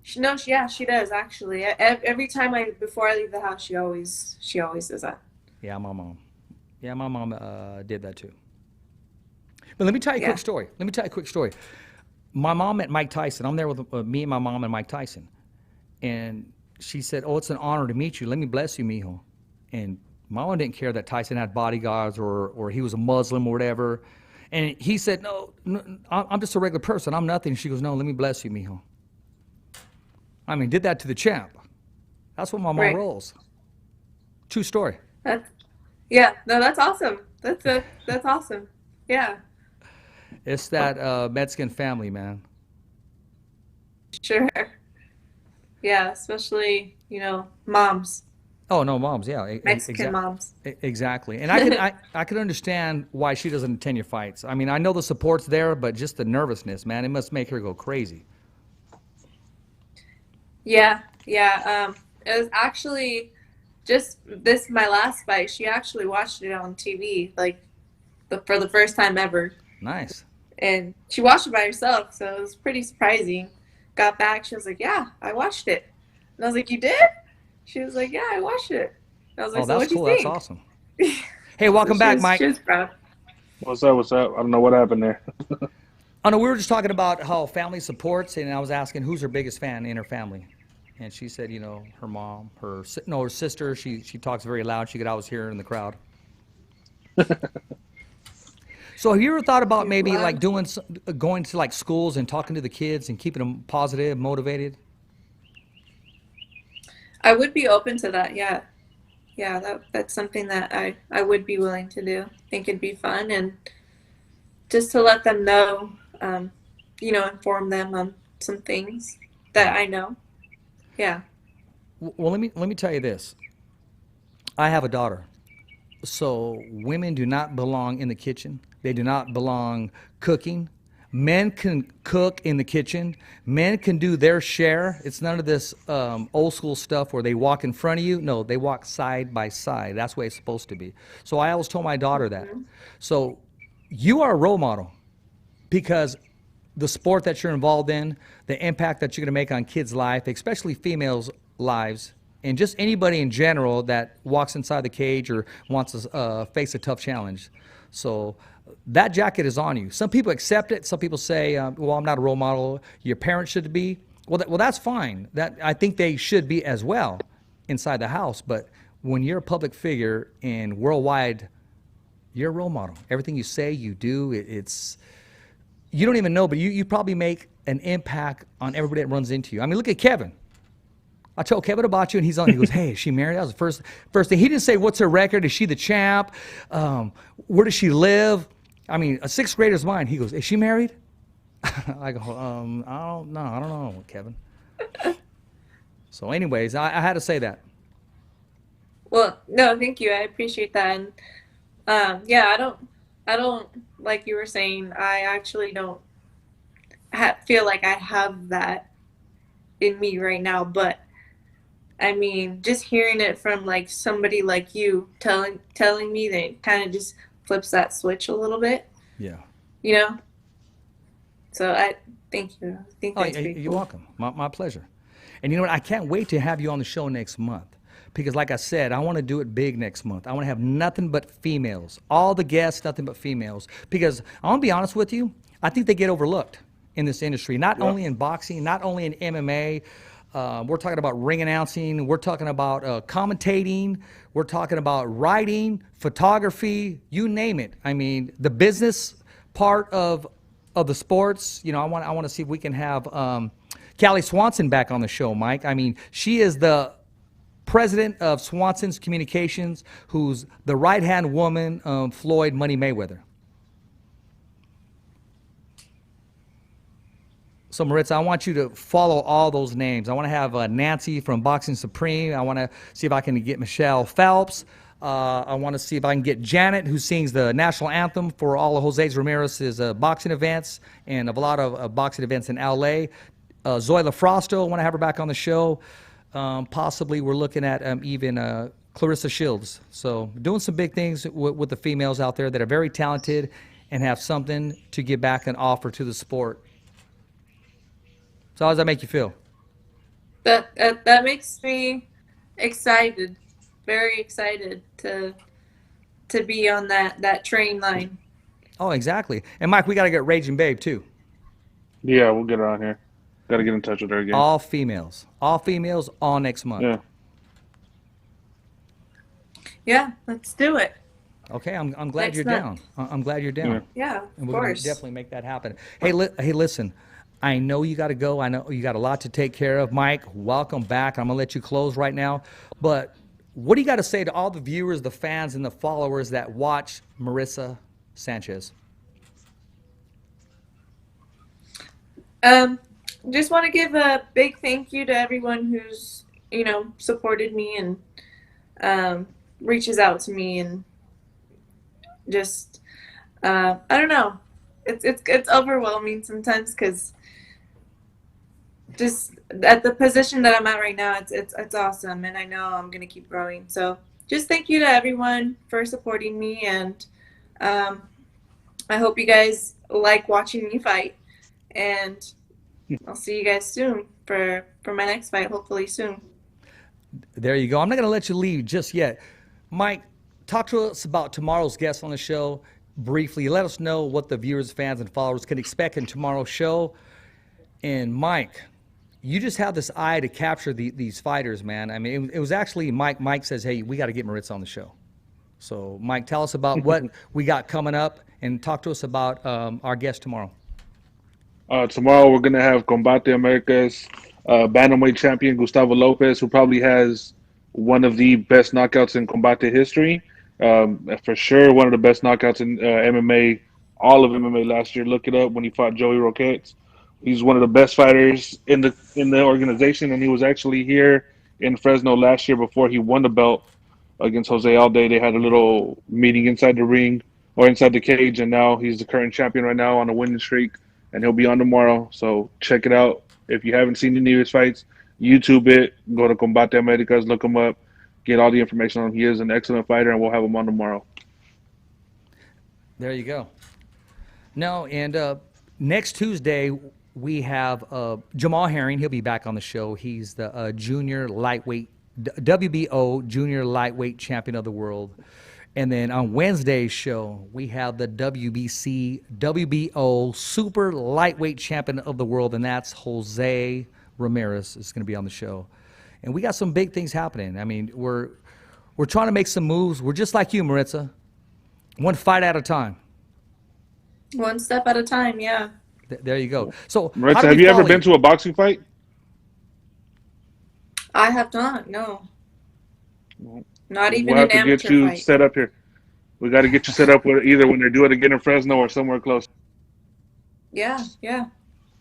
She does actually. Every time before I leave the house, she always does that. Yeah, my mom. Yeah, my mom did that too. But let me tell you a quick story. My mom met Mike Tyson. I'm there with me and my mom and Mike Tyson, and she said, "Oh, it's an honor to meet you. Let me bless you, Mijo." And Mama didn't care that Tyson had bodyguards or he was a Muslim or whatever. And he said, no, I'm just a regular person. I'm nothing. She goes, "No, let me bless you, Mijo." I mean, did that to the champ. That's what my mom rolls. True story. That's awesome. That's awesome. Yeah. It's that Mexican family, man. Sure. Yeah, especially, moms, Oh no, moms, yeah, Mexican moms. exactly. And I can understand why she doesn't attend your fights. I mean, I know the support's there, but just the nervousness, man, it must make her go crazy. Yeah, yeah. It was actually just this my last fight. She actually watched it on TV, like for the first time ever, Nice. and she watched it by herself, so it was pretty surprising. Got back, she was like, "Yeah, I watched it," and I was like, "You did?" She was like, "Yeah, I watched it." And I was like, Oh, "So that's what'd you cool. That's think?" awesome. Hey, welcome back, Mike. She was proud. What's up? What's up? I don't know what happened there. Oh no, we were just talking about how family supports, and I was asking who's her biggest fan in her family, and she said, her mom, her sister. She talks very loud. She could always hear her in the crowd. So have you ever thought about maybe like going to like schools and talking to the kids and keeping them positive, motivated? I would be open to that. Yeah, yeah. That's something that I would be willing to do. I think it'd be fun, and just to let them know, inform them on some things that I know. Yeah. Well, let me tell you this. I have a daughter. So women do not belong in the kitchen. They do not belong cooking. Men can cook in the kitchen. Men can do their share. It's none of this old school stuff where they walk in front of you. No, they walk side by side. That's the way it's supposed to be. So I always told my daughter that. So you are a role model because the sport that you're involved in, the impact that you're going to make on kids' life, especially females' lives, and just anybody in general that walks inside the cage or wants to face a tough challenge. So that jacket is on you. Some people accept it. Some people say, well, I'm not a role model. Your parents should be. Well, that's fine. I think they should be as well inside the house. But when you're a public figure and worldwide, you're a role model. Everything you say, you do, it's you don't even know, but you probably make an impact on everybody that runs into you. I mean, look at Kevin. I told Kevin about you, and he goes, "Hey, is she married?" That was the first thing. He didn't say, "What's her record? Is she the champ? Where does she live?" I mean, a sixth grader's mind. He goes, "Is she married?" I go, I don't know, Kevin. So, anyways, I had to say that. Well, no, thank you. I appreciate that. And yeah, I don't like you were saying. I actually don't feel like I have that in me right now, but I mean, just hearing it from like somebody like you telling me, that kind of just flips that switch a little bit. Yeah. So I thank you. I think that's pretty you're cool. welcome. My pleasure. And you know what? I can't wait to have you on the show next month because, like I said, I want to do it big next month. I want to have nothing but females. All the guests, nothing but females. Because I want to be honest with you, I think they get overlooked in this industry. Not only in boxing, not only in MMA. We're talking about ring announcing. We're talking about commentating. We're talking about writing, photography, you name it. I mean, the business part of the sports. I want to see if we can have Callie Swanson back on the show, Mike. I mean, she is the president of Swanson's Communications, who's the right-hand woman of Floyd Money Mayweather. So, Maritza, I want you to follow all those names. I want to have Nancy from Boxing Supreme. I want to see if I can get Michelle Phelps. I want to see if I can get Janet, who sings the national anthem for all of Jose Ramirez's boxing events and a lot of boxing events in L.A. Zoe LaFrosto, I want to have her back on the show. Possibly we're looking at even Clarissa Shields. So doing some big things with the females out there that are very talented and have something to give back and offer to the sport. So how does that make you feel? That makes me excited, very excited to be on that train line. Oh, exactly. And Mike, we got to get Raging Babe too. Yeah, we'll get her on here. Got to get in touch with her again. All females, all next month. Yeah. Yeah, let's do it. Okay, I'm glad Next you're month. down. I'm glad you're down. Yeah, of And we're going to course. definitely make that happen. Hey, listen. I know you got to go. I know you got a lot to take care of. Mike, welcome back. I'm going to let you close right now. But what do you got to say to all the viewers, the fans, and the followers that watch Maritza Sanchez? just want to give a big thank you to everyone who's, supported me and reaches out to me, and just, I don't know. It's overwhelming sometimes, because just at the position that I'm at right now, it's awesome, and I know I'm gonna keep growing. So just thank you to everyone for supporting me, and I hope you guys like watching me fight, and I'll see you guys soon for my next fight, hopefully soon. There you go. I'm not going to let you leave just yet. Mike, talk to us about tomorrow's guest on the show briefly. Let us know what the viewers, fans, and followers can expect in tomorrow's show. And Mike, you just have this eye to capture these fighters, man. I mean, it was actually Mike. Mike says, hey, we got to get Maritza on the show. So, Mike, tell us about what we got coming up, and talk to us about our guest tomorrow. Tomorrow we're going to have Combate America's bantamweight champion, Gustavo Lopez, who probably has one of the best knockouts in Combate history. For sure, one of the best knockouts in MMA, all of MMA last year. Look it up when he fought Joey Roquette. He's one of the best fighters in the organization, and he was actually here in Fresno last year before he won the belt against Jose Alday. They had a little meeting inside the ring or inside the cage, and now he's the current champion right now on a winning streak, and he'll be on tomorrow. So check it out. If you haven't seen any of his fights, YouTube it. Go to Combate Americas, look him up, get all the information on him. He is an excellent fighter, and we'll have him on tomorrow. There you go. No, and next Tuesday we have Jamal Herring. He'll be back on the show. He's the junior lightweight, WBO junior lightweight champion of the world. And then on Wednesday's show, we have the WBC WBO super lightweight champion of the world, and that's Jose Ramirez is going to be on the show. And we got some big things happening. I mean, we're trying to make some moves. We're just like you, Maritza. One fight at a time. One step at a time, yeah. There you go. So, Maritza, have you ever been to a boxing fight? I have not, no. Not even we'll an have to amateur get you fight. set up here. We got to get you set up with either when they do it again in Fresno or somewhere close. Yeah.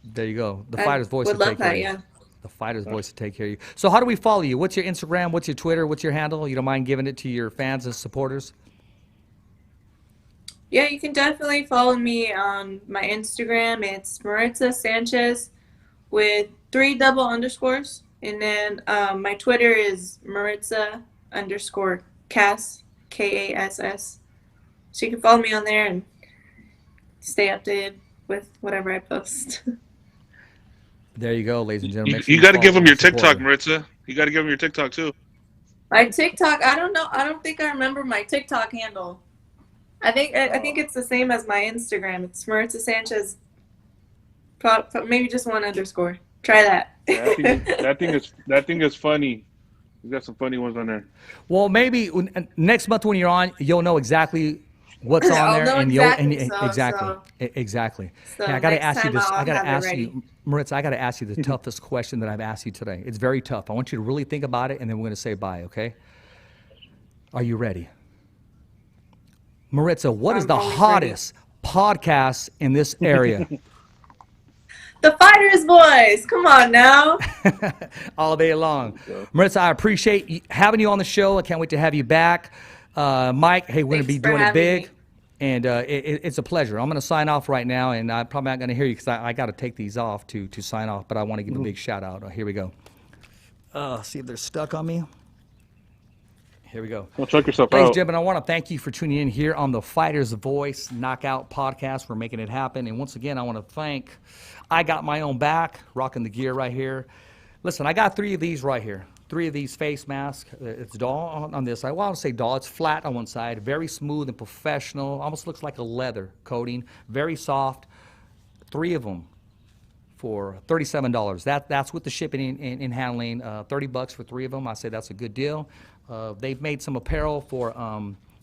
There you go. The I fighter's voice would will love take care that, of you. yeah. The fighter's voice to take care of you. So how do we follow you? What's your Instagram? What's your Twitter? What's your handle? You don't mind giving it to your fans and supporters? Yeah, you can definitely follow me on my Instagram. It's Maritza Sanchez with 3 double underscores. And then my Twitter is Maritza_Cass, Kass. So you can follow me on there and stay updated with whatever I post. There you go, ladies and gentlemen. You got to give them your TikTok, Maritza. You got to give them your TikTok, too. My TikTok, I don't know. I don't think I remember my TikTok handle. I think it's the same as my Instagram. It's Maritza Sanchez. Maybe just 1 underscore. Try that. That thing is funny. You got some funny ones on there. Well, maybe next month when you're on, you'll know exactly what's on I'll there, know and exactly. So Hey, I got to ask you next this. time I got to I'll have it ask you, ready. Maritza. I got to ask you the toughest question that I've asked you today. It's very tough. I want you to really think about it, and then we're going to say bye. Okay? Are you ready? Maritza, what is the hottest podcast in this area? The Fighter's Voice. Come on now. All day long. Maritza, I appreciate having you on the show. I can't wait to have you back. Mike, hey, we're going to be doing it big. And it's a pleasure. I'm going to sign off right now, and I'm probably not going to hear you because I got to take these off to sign off, but I want to give a big shout out. Here we go. See if they're stuck on me. Here we go. Well, check yourself Ladies and out. gentlemen, I want to thank you for tuning in here on the Fighter's Voice Knockout Podcast. We're making it happen. And once again, I want to thank I Got My Own Back, rocking the gear right here. Listen, I got 3 of these right here. 3 of these face masks. It's dull on this side. Well, I don't say dull. It's flat on one side. Very smooth and professional. Almost looks like a leather coating. Very soft. 3 of them for $37. That's with the shipping and handling. $30 for 3 of them. I say that's a good deal. They've made some apparel for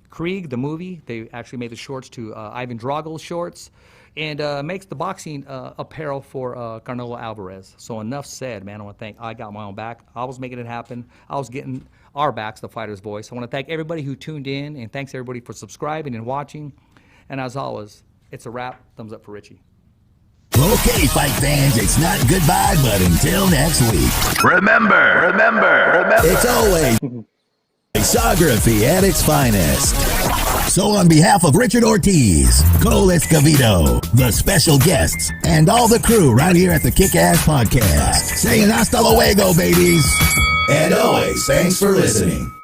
Krieg, the movie. They actually made the shorts to Ivan Drago's shorts. And makes the boxing apparel for Canelo Alvarez. So enough said, man. I want to thank I Got My Own Back. I was making it happen. I was getting our backs, the Fighter's Voice. I want to thank everybody who tuned in, and thanks everybody for subscribing and watching. And as always, it's a wrap. Thumbs up for Richie. Okay, fight fans, it's not goodbye, but until next week. Remember. It's always photography at its finest. So on behalf of Richard Ortiz, Cole Escovedo, the special guests, and all the crew right here at the Kick-Ass Podcast, saying hasta luego, babies. And always, thanks for listening.